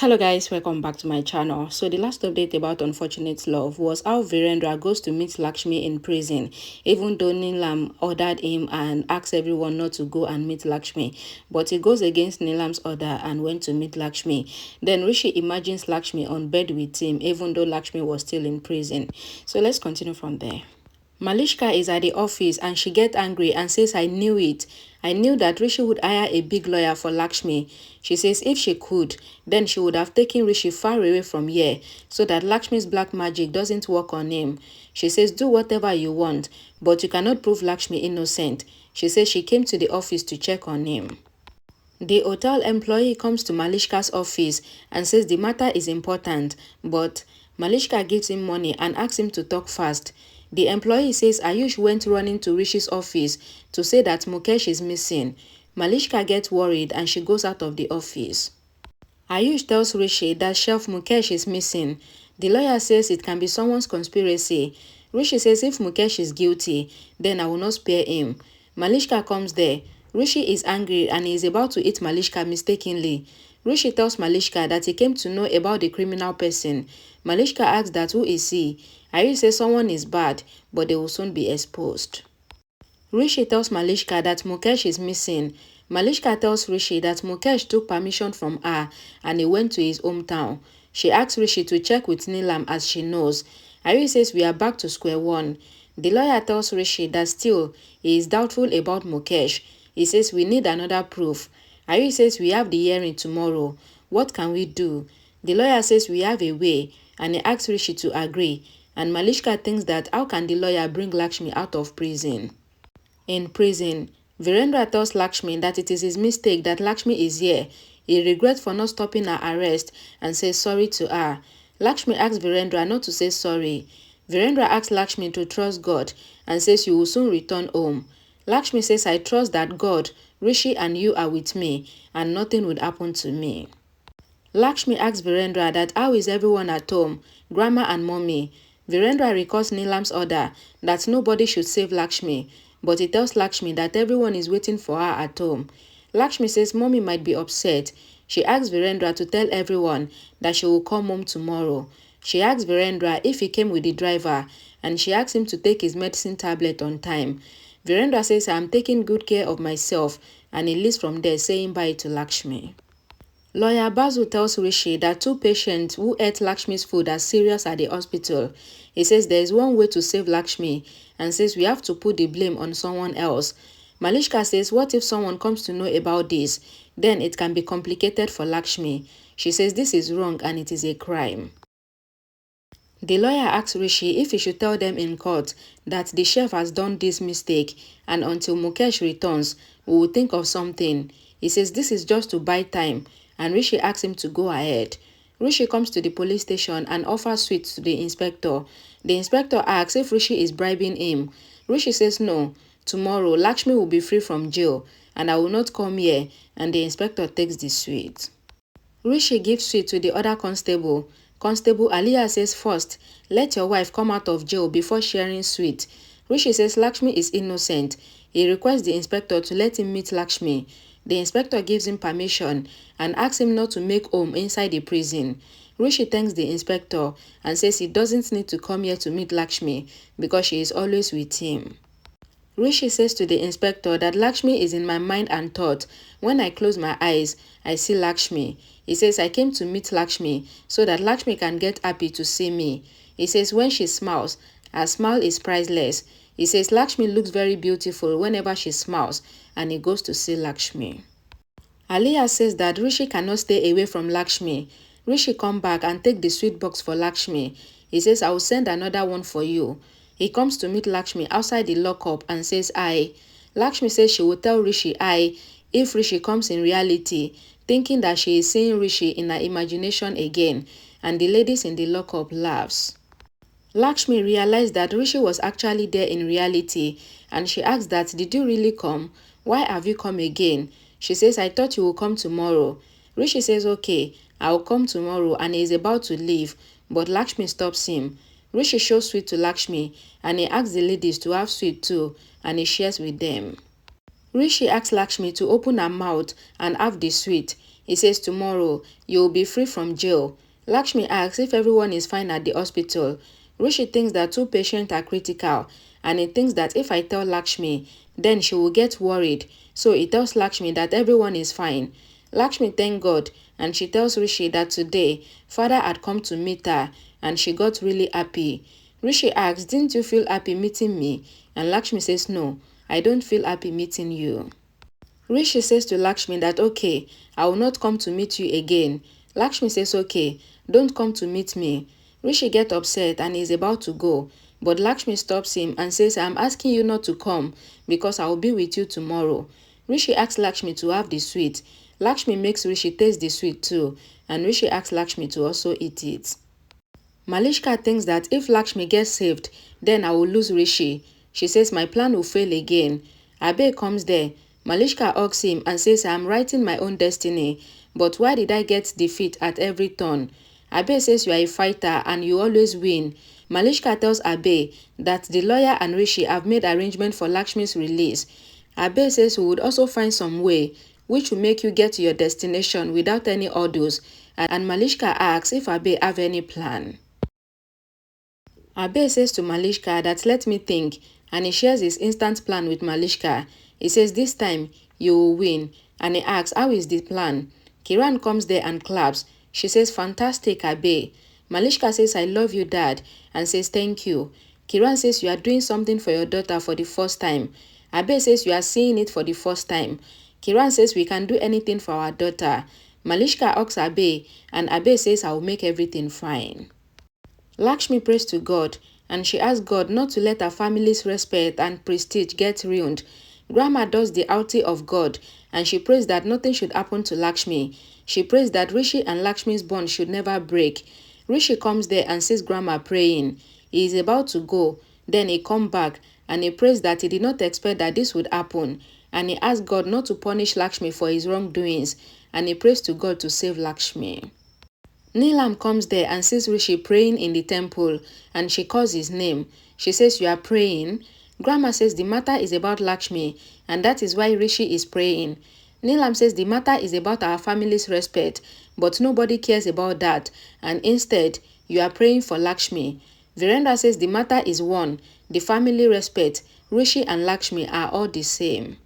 Hello guys, welcome back to my channel. So the last update about Unfortunate Love was how Virendra goes to meet Lakshmi in prison, even though Neelam ordered him and asked everyone not to go and meet Lakshmi. But he goes against Neelam's order and went to meet Lakshmi. Then Rishi imagines Lakshmi on bed with him, even though Lakshmi was still in prison. So let's continue from there. Malishka is at the office and she gets angry and says, I knew it. I knew that Rishi would hire a big lawyer for Lakshmi. She says if she could, then she would have taken Rishi far away from here so that Lakshmi's black magic doesn't work on him. She says do whatever you want, but you cannot prove Lakshmi innocent. She says she came to the office to check on him. The hotel employee comes to Malishka's office and says the matter is important, but Malishka gives him money and asks him to talk fast. The employee says Ayush went running to Rishi's office to say that Mukesh is missing. Malishka gets worried and she goes out of the office. Ayush tells Rishi that Chef Mukesh is missing. The lawyer says it can be someone's conspiracy. Rishi says if Mukesh is guilty, then I will not spare him. Malishka comes there. Rishi is angry and he is about to eat Malishka mistakenly. Rishi tells Malishka that he came to know about the criminal person. Malishka asks that who is he? Ayush says someone is bad, but they will soon be exposed. Rishi tells Malishka that Mukesh is missing. Malishka tells Rishi that Mukesh took permission from her and he went to his hometown. She asks Rishi to check with Neelam as she knows. Ayush says we are back to square one. The lawyer tells Rishi that still he is doubtful about Mukesh. He says we need another proof. Ayush says we have the hearing tomorrow. What can we do? The lawyer says we have a way and he asks Rishi to agree. And Malishka thinks that how can the lawyer bring Lakshmi out of prison? In prison, Virendra tells Lakshmi that it is his mistake that Lakshmi is here. He regrets for not stopping her arrest and says sorry to her. Lakshmi asks Virendra not to say sorry. Virendra asks Lakshmi to trust God and says you will soon return home. Lakshmi says I trust that God, Rishi and you are with me and nothing would happen to me. Lakshmi asks Virendra that how is everyone at home, grandma and mommy. Virendra recalls Neelam's order that nobody should save Lakshmi, but he tells Lakshmi that everyone is waiting for her at home. Lakshmi says mommy might be upset. She asks Virendra to tell everyone that she will come home tomorrow. She asks Virendra if he came with the driver and she asks him to take his medicine tablet on time. Virendra says I am taking good care of myself and he leaves from there saying bye to Lakshmi. Lawyer Basu tells Rishi that two patients who ate Lakshmi's food are serious at the hospital. He says there is one way to save Lakshmi and says we have to put the blame on someone else. Malishka says what if someone comes to know about this? Then it can be complicated for Lakshmi. She says this is wrong and it is a crime. The lawyer asks Rishi if he should tell them in court that the chef has done this mistake and until Mukesh returns, we will think of something. He says this is just to buy time and Rishi asks him to go ahead. Rishi comes to the police station and offers sweets to the inspector. The inspector asks if Rishi is bribing him. Rishi says no. Tomorrow, Lakshmi will be free from jail and I will not come here and the inspector takes the sweet. Rishi gives sweet to the other constable. Constable Aliyah says first, let your wife come out of jail before sharing sweet. Rishi says Lakshmi is innocent. He requests the inspector to let him meet Lakshmi. The inspector gives him permission and asks him not to make home inside the prison. Rishi thanks the inspector and says he doesn't need to come here to meet Lakshmi because she is always with him. Rishi says to the inspector that Lakshmi is in my mind and thought. When I close my eyes, I see Lakshmi. He says I came to meet Lakshmi so that Lakshmi can get happy to see me. He says when she smiles, her smile is priceless. He says Lakshmi looks very beautiful whenever she smiles and he goes to see Lakshmi. Aliyah says that Rishi cannot stay away from Lakshmi. Rishi come back and take the sweet box for Lakshmi. He says I will send another one for you. He comes to meet Lakshmi outside the lockup and says I. Lakshmi says she will tell Rishi I if Rishi comes in reality, thinking that she is seeing Rishi in her imagination again, and the ladies in the lockup laughs. Lakshmi realized that Rishi was actually there in reality and she asks that did you really come? Why have you come again? She says I thought you will come tomorrow. Rishi says okay, I will come tomorrow and he is about to leave, but Lakshmi stops him. Rishi shows sweet to Lakshmi and he asks the ladies to have sweet too and he shares with them. Rishi asks Lakshmi to open her mouth and have the sweet. He says tomorrow you will be free from jail. Lakshmi asks if everyone is fine at the hospital. Rishi thinks that two patients are critical, and he thinks that if I tell Lakshmi, then she will get worried. So he tells Lakshmi that everyone is fine. Lakshmi thanks God, and she tells Rishi that today father had come to meet her and she got really happy. Rishi asks, didn't you feel happy meeting me? And Lakshmi says, no, I don't feel happy meeting you. Rishi says to Lakshmi that okay, I will not come to meet you again. Lakshmi says okay, don't come to meet me. Rishi gets upset and is about to go, but Lakshmi stops him and says, I'm asking you not to come because I will be with you tomorrow. Rishi asks Lakshmi to have the sweet. Lakshmi makes Rishi taste the sweet too, and Rishi asks Lakshmi to also eat it. Malishka thinks that if Lakshmi gets saved, then I will lose Rishi. She says my plan will fail again. Abe comes there. Malishka hugs him and says I'm writing my own destiny, but why did I get defeat at every turn? Abe says you are a fighter and you always win. Malishka tells Abe that the lawyer and Rishi have made arrangement for Lakshmi's release. Abe says we would also find some way which will make you get to your destination without any hurdles, and Malishka asks if Abe have any plan. Abe says to Malishka that let me think, and he shares his instant plan with Malishka. He says this time you will win, and he asks how is the plan. Kiran comes there and claps. She says fantastic Abe. Malishka says I love you dad and says thank you. Kiran says you are doing something for your daughter for the first time. Abe says you are seeing it for the first time. Kiran says we can do anything for our daughter. Malishka asks Abe, and Abe says I will make everything fine. Lakshmi prays to God, and she asks God not to let her family's respect and prestige get ruined. Grandma does the outing of God, and she prays that nothing should happen to Lakshmi. She prays that Rishi and Lakshmi's bond should never break. Rishi comes there and sees Grandma praying. He is about to go, then he comes back, and he prays that he did not expect that this would happen, and he asks God not to punish Lakshmi for his wrongdoings, and he prays to God to save Lakshmi. Neelam comes there and sees Rishi praying in the temple, and she calls his name. She says, you are praying? Grandma says the matter is about Lakshmi, and that is why Rishi is praying. Neelam says the matter is about our family's respect, but nobody cares about that, and instead, you are praying for Lakshmi. Virendra says the matter is one, the family respect. Rishi and Lakshmi are all the same.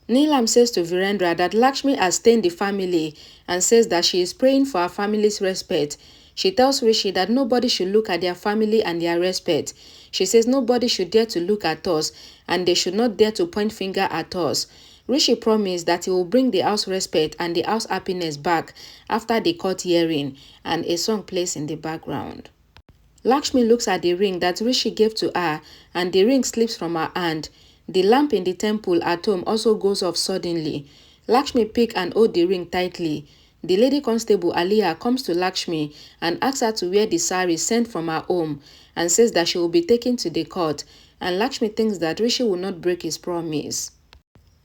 Neelam says to Virendra that Lakshmi has stained the family and says that she is praying for her family's respect. She tells Rishi that nobody should look at their family and their respect. She says nobody should dare to look at us and they should not dare to point finger at us. Rishi promised that he will bring the house respect and the house happiness back after the court hearing, and a song plays in the background. Lakshmi looks at the ring that Rishi gave to her and the ring slips from her hand. The lamp in the temple at home also goes off suddenly. Lakshmi picks and holds the ring tightly. The lady constable Aliyah comes to Lakshmi and asks her to wear the sari sent from her home and says that she will be taken to the court, and Lakshmi thinks that Rishi will not break his promise.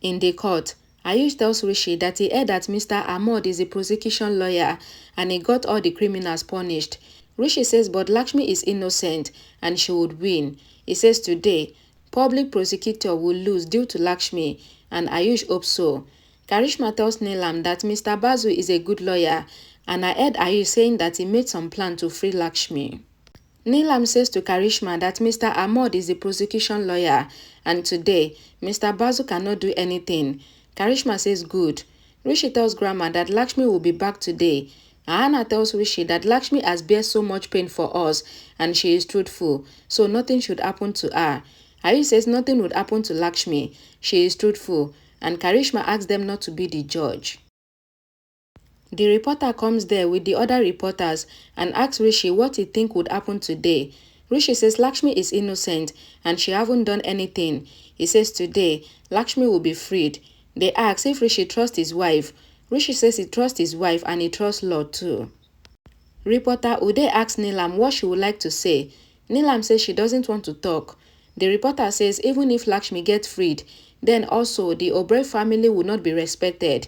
In the court, Ayush tells Rishi that he heard that Mr. Ahmad is a prosecution lawyer and he got all the criminals punished. Rishi says but Lakshmi is innocent and she would win. He says today, public prosecutor will lose due to Lakshmi, and Ayush hopes so. Karishma tells Neelam that Mr. Basu is a good lawyer, and I heard Ayush saying that he made some plan to free Lakshmi. Neelam says to Karishma that Mr. Ahmad is the prosecution lawyer, and today, Mr. Basu cannot do anything. Karishma says good. Rishi tells Grandma that Lakshmi will be back today. Ahana tells Rishi that Lakshmi has bear so much pain for us, and she is truthful, so nothing should happen to her. Ayush says nothing would happen to Lakshmi. She is truthful, and Karishma asks them not to be the judge. The reporter comes there with the other reporters and asks Rishi what he thinks would happen today. Rishi says Lakshmi is innocent and she haven't done anything. He says today, Lakshmi will be freed. They ask if Rishi trusts his wife. Rishi says he trusts his wife and he trusts Lord too. Reporter Uday asks Neelam what she would like to say. Neelam says she doesn't want to talk. The reporter says even if Lakshmi gets freed, then also the Oberoi family will not be respected.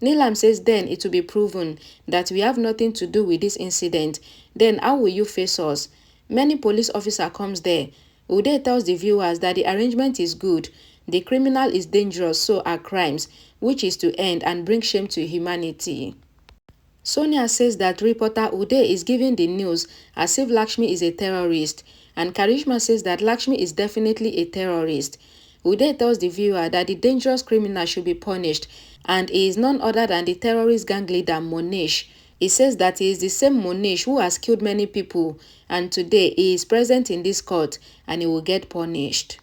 Neelam says then it will be proven that we have nothing to do with this incident. Then how will you face us? Many police officer comes there. Uday tells the viewers that the arrangement is good. The criminal is dangerous, so are crimes, which is to end and bring shame to humanity. Sonia says that reporter Uday is giving the news as if Lakshmi is a terrorist, and Karishma says that Lakshmi is definitely a terrorist. Uday tells the viewer that the dangerous criminal should be punished, and he is none other than the terrorist gang leader Monish. He says that he is the same Monish who has killed many people, and today he is present in this court and he will get punished.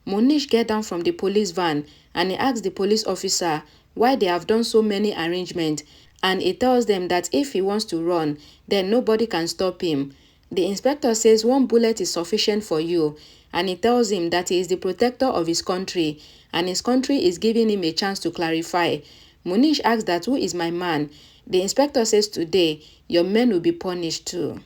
Monish gets down from the police van and he asks the police officer why they have done so many arrangements, and he tells them that if he wants to run, then nobody can stop him. The inspector says one bullet is sufficient for you, and he tells him that he is the protector of his country and his country is giving him a chance to clarify. Monish asks that who is my man. The inspector says today your men will be punished too.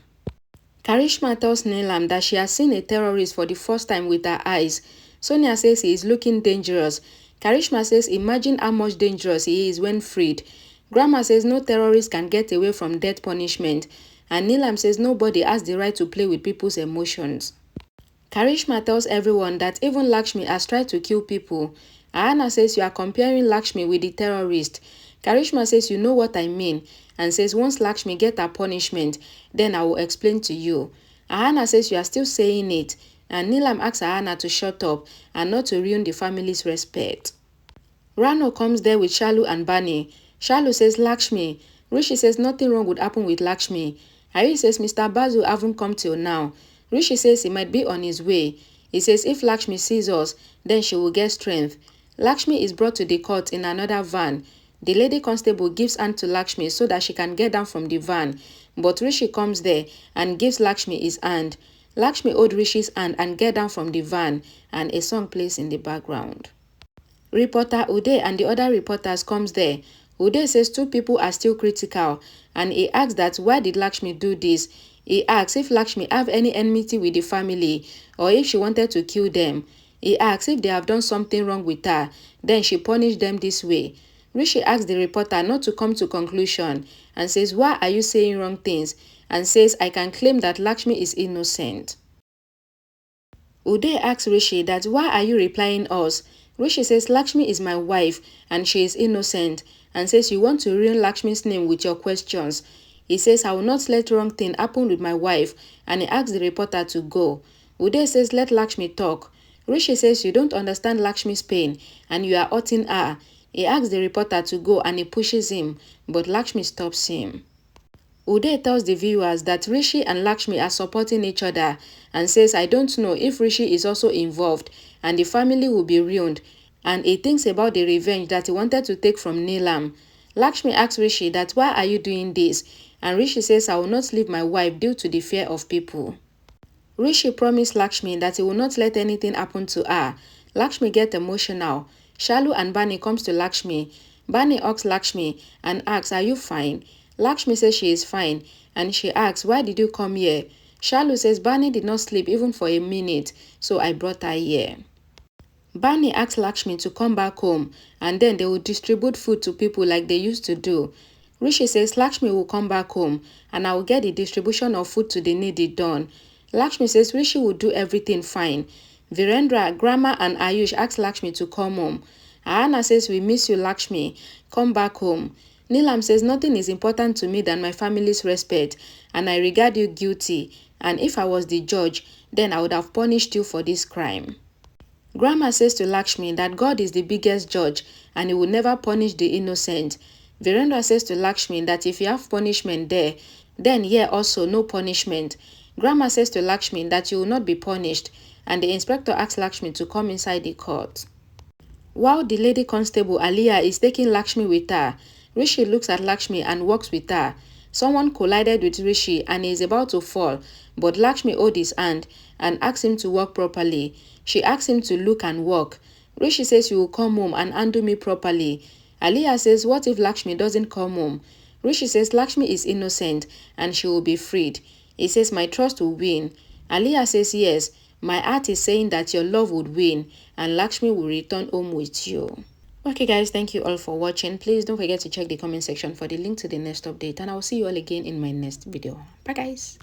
Karishma tells Neelam that she has seen a terrorist for the first time with her eyes. Sonia says he is looking dangerous. Karishma says imagine how much dangerous he is when freed. Grandma says no terrorist can get away from death punishment. And Neelam says nobody has the right to play with people's emotions. Karishma tells everyone that even Lakshmi has tried to kill people. Ahana says you are comparing Lakshmi with the terrorist. Karishma says you know what I mean, and says once Lakshmi get her punishment, then I will explain to you. Ahana says you are still saying it, and Neelam asks Ahana to shut up and not to ruin the family's respect. Rano comes there with Shalu and Bani. Shalu says Lakshmi. Rishi says nothing wrong would happen with Lakshmi. Hari says Mr. Basu haven't come till now. Rishi says he might be on his way. He says if Lakshmi sees us, then she will get strength. Lakshmi is brought to the court in another van. The lady constable gives hand to Lakshmi so that she can get down from the van. But Rishi comes there and gives Lakshmi his hand. Lakshmi holds Rishi's hand and get down from the van, and a song plays in the background. Reporter Uday and the other reporters comes there. Uday says two people are still critical, and he asks that why did Lakshmi do this. He asks if Lakshmi have any enmity with the family or if she wanted to kill them. He asks if they have done something wrong with her, then she punished them this way. Rishi asks the reporter not to come to conclusion and says why are you saying wrong things, and says I can claim that Lakshmi is innocent. Uday asks Rishi that why are you replying us. Rishi says Lakshmi is my wife and she is innocent, and says you want to ruin Lakshmi's name with your questions. He says I will not let wrong thing happen with my wife, and he asks the reporter to go. Uday says let Lakshmi talk. Rishi says you don't understand Lakshmi's pain and you are hurting her. He asks the reporter to go and he pushes him, but Lakshmi stops him. Uday tells the viewers that Rishi and Lakshmi are supporting each other and says I don't know if Rishi is also involved and the family will be ruined, and he thinks about the revenge that he wanted to take from Neelam. Lakshmi asks Rishi that why are you doing this, and Rishi says I will not leave my wife due to the fear of people. Rishi promised Lakshmi that he will not let anything happen to her. Lakshmi gets emotional. Shalu and Bani comes to Lakshmi. Bani asks Lakshmi and asks are you fine? Lakshmi says she is fine, and she asks why did you come here? Shalu says Bani did not sleep even for a minute, so I brought her here. Bani asks Lakshmi to come back home and then they will distribute food to people like they used to do. Rishi says Lakshmi will come back home and I will get the distribution of food to the needy done. Lakshmi says Rishi will do everything fine. Virendra, Grandma and Ayush ask Lakshmi to come home. Ahana says we miss you Lakshmi, come back home. Neelam says nothing is important to me than my family's respect and I regard you guilty, and if I was the judge, then I would have punished you for this crime. Grandma says to Lakshmi that God is the biggest judge and he will never punish the innocent. Virendra says to Lakshmi that if you have punishment there, then here also no punishment. Grandma says to Lakshmi that you will not be punished, and the inspector asks Lakshmi to come inside the court. While the lady constable Aliyah is taking Lakshmi with her, Rishi looks at Lakshmi and walks with her. Someone collided with Rishi and he is about to fall, but Lakshmi holds his hand and asks him to walk properly. She asks him to look and walk. Rishi says you will come home and handle me properly. Aliyah says what if Lakshmi doesn't come home? Rishi says Lakshmi is innocent and she will be freed. He says my trust will win. Aliyah says yes, my heart is saying that your love would win and Lakshmi will return home with you. Okay guys, thank you all for watching. Please don't forget to check the comment section for the link to the next update, and I will see you all again in my next video. Bye guys.